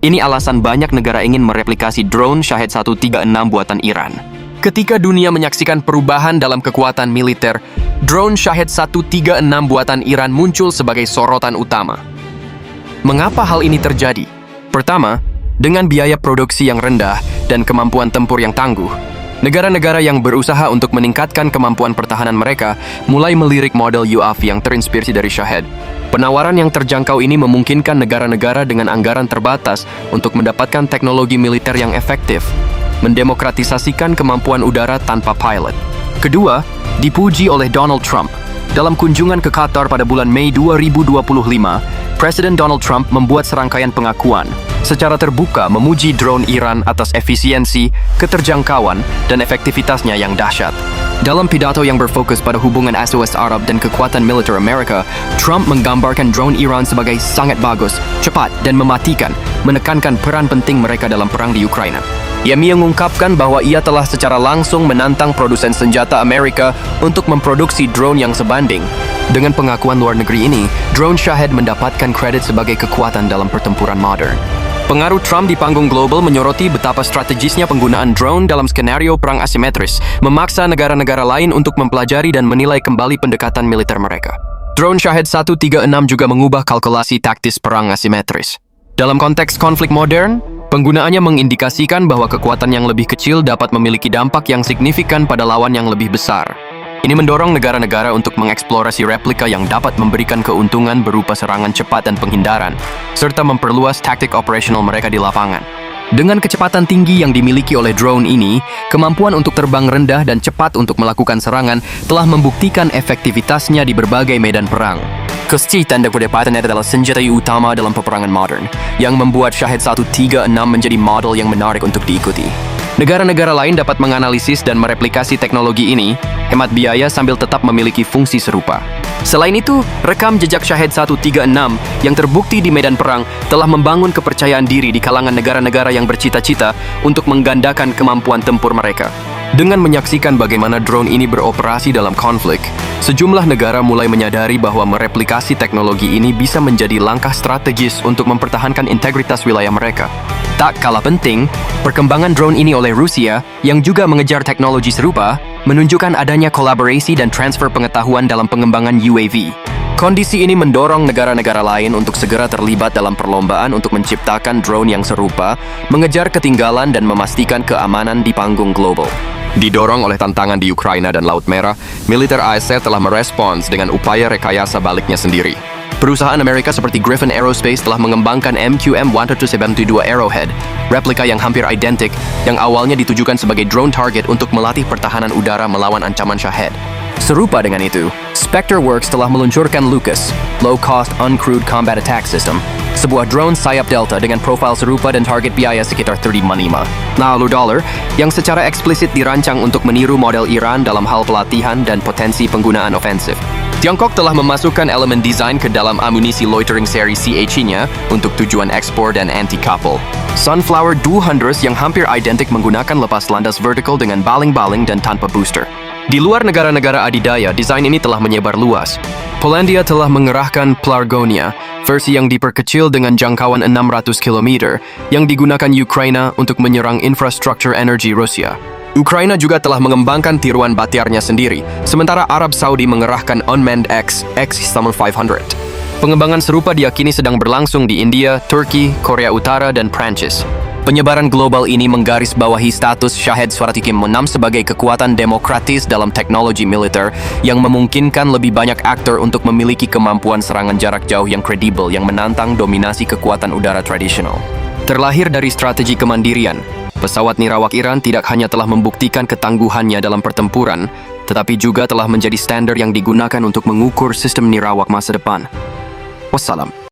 Ini alasan banyak negara ingin mereplikasi drone Shahed 136 buatan Iran. Ketika dunia menyaksikan perubahan dalam kekuatan militer, drone Shahed 136 buatan Iran muncul sebagai sorotan utama. Mengapa hal ini terjadi? Pertama, dengan biaya produksi yang rendah dan kemampuan tempur yang tangguh, negara-negara yang berusaha untuk meningkatkan kemampuan pertahanan mereka mulai melirik model UAV yang terinspirasi dari Shahed. Penawaran yang terjangkau ini memungkinkan negara-negara dengan anggaran terbatas untuk mendapatkan teknologi militer yang efektif, mendemokratisasikan kemampuan udara tanpa pilot. Kedua, dipuji oleh Donald Trump. Dalam kunjungan ke Qatar pada bulan Mei 2025, Presiden Donald Trump membuat serangkaian pengakuan secara terbuka memuji drone Iran atas efisiensi, keterjangkauan, dan efektivitasnya yang dahsyat. Dalam pidato yang berfokus pada hubungan SOS Arab dan kekuatan militer Amerika, Trump menggambarkan drone Iran sebagai sangat bagus, cepat, dan mematikan, menekankan peran penting mereka dalam perang di Ukraina. Ia mengungkapkan bahwa ia telah secara langsung menantang produsen senjata Amerika untuk memproduksi drone yang sebanding. Dengan pengakuan luar negeri ini, drone Shahed mendapatkan kredit sebagai kekuatan dalam pertempuran modern. Pengaruh Trump di panggung global menyoroti betapa strategisnya penggunaan drone dalam skenario perang asimetris, memaksa negara-negara lain untuk mempelajari dan menilai kembali pendekatan militer mereka. Drone Shahed 136 juga mengubah kalkulasi taktis perang asimetris. Dalam konteks konflik modern, penggunaannya mengindikasikan bahwa kekuatan yang lebih kecil dapat memiliki dampak yang signifikan pada lawan yang lebih besar. Ini mendorong negara-negara untuk mengeksplorasi replika yang dapat memberikan keuntungan berupa serangan cepat dan penghindaran, serta memperluas taktik operasional mereka di lapangan. Dengan kecepatan tinggi yang dimiliki oleh drone ini, kemampuan untuk terbang rendah dan cepat untuk melakukan serangan telah membuktikan efektivitasnya di berbagai medan perang. Kesehatan dan kedepatan adalah senjata utama dalam peperangan modern, yang membuat Shahed 136 menjadi model yang menarik untuk diikuti. Negara-negara lain dapat menganalisis dan mereplikasi teknologi ini, hemat biaya sambil tetap memiliki fungsi serupa. Selain itu, rekam jejak Shahed 136 yang terbukti di medan perang telah membangun kepercayaan diri di kalangan negara-negara yang bercita-cita untuk menggandakan kemampuan tempur mereka. Dengan menyaksikan bagaimana drone ini beroperasi dalam konflik, sejumlah negara mulai menyadari bahwa mereplikasi teknologi ini bisa menjadi langkah strategis untuk mempertahankan integritas wilayah mereka. Tak kalah penting, perkembangan drone ini oleh Rusia, yang juga mengejar teknologi serupa, menunjukkan adanya kolaborasi dan transfer pengetahuan dalam pengembangan UAV. Kondisi ini mendorong negara-negara lain untuk segera terlibat dalam perlombaan untuk menciptakan drone yang serupa, mengejar ketinggalan dan memastikan keamanan di panggung global. Didorong oleh tantangan di Ukraina dan Laut Merah, militer AS telah merespons dengan upaya rekayasa baliknya sendiri. Perusahaan Amerika seperti Griffin Aerospace telah mengembangkan MQM-172 Arrowhead, replika yang hampir identik, yang awalnya ditujukan sebagai drone target untuk melatih pertahanan udara melawan ancaman Shahed. Serupa dengan itu, Spectre Works telah meluncurkan Lucas, Low Cost Uncrewed Combat Attack System, sebuah drone sayap Delta dengan profil serupa dan target biaya sekitar $35 yang secara eksplisit dirancang untuk meniru model Iran dalam hal pelatihan dan potensi penggunaan ofensif. Tiongkok telah memasukkan elemen desain ke dalam amunisi loitering seri CH-nya untuk tujuan ekspor dan anti-couple. Sunflower 200 yang hampir identik menggunakan lepas landas vertical dengan baling-baling dan tanpa booster. Di luar negara-negara adidaya, desain ini telah menyebar luas. Polandia telah mengerahkan Plargonia, versi yang diperkecil dengan jangkauan 600 km, yang digunakan Ukraina untuk menyerang infrastruktur energi Rusia. Ukraina juga telah mengembangkan tiruan batiarnya sendiri, sementara Arab Saudi mengerahkan Unmanned X-500. Pengembangan serupa diyakini sedang berlangsung di India, Turki, Korea Utara, dan Prancis. Penyebaran global ini menggarisbawahi status Shahed 136 sebagai kekuatan demokratis dalam teknologi militer yang memungkinkan lebih banyak aktor untuk memiliki kemampuan serangan jarak jauh yang kredibel yang menantang dominasi kekuatan udara tradisional. Terlahir dari strategi kemandirian, pesawat nirawak Iran tidak hanya telah membuktikan ketangguhannya dalam pertempuran, tetapi juga telah menjadi standar yang digunakan untuk mengukur sistem nirawak masa depan. Wassalam.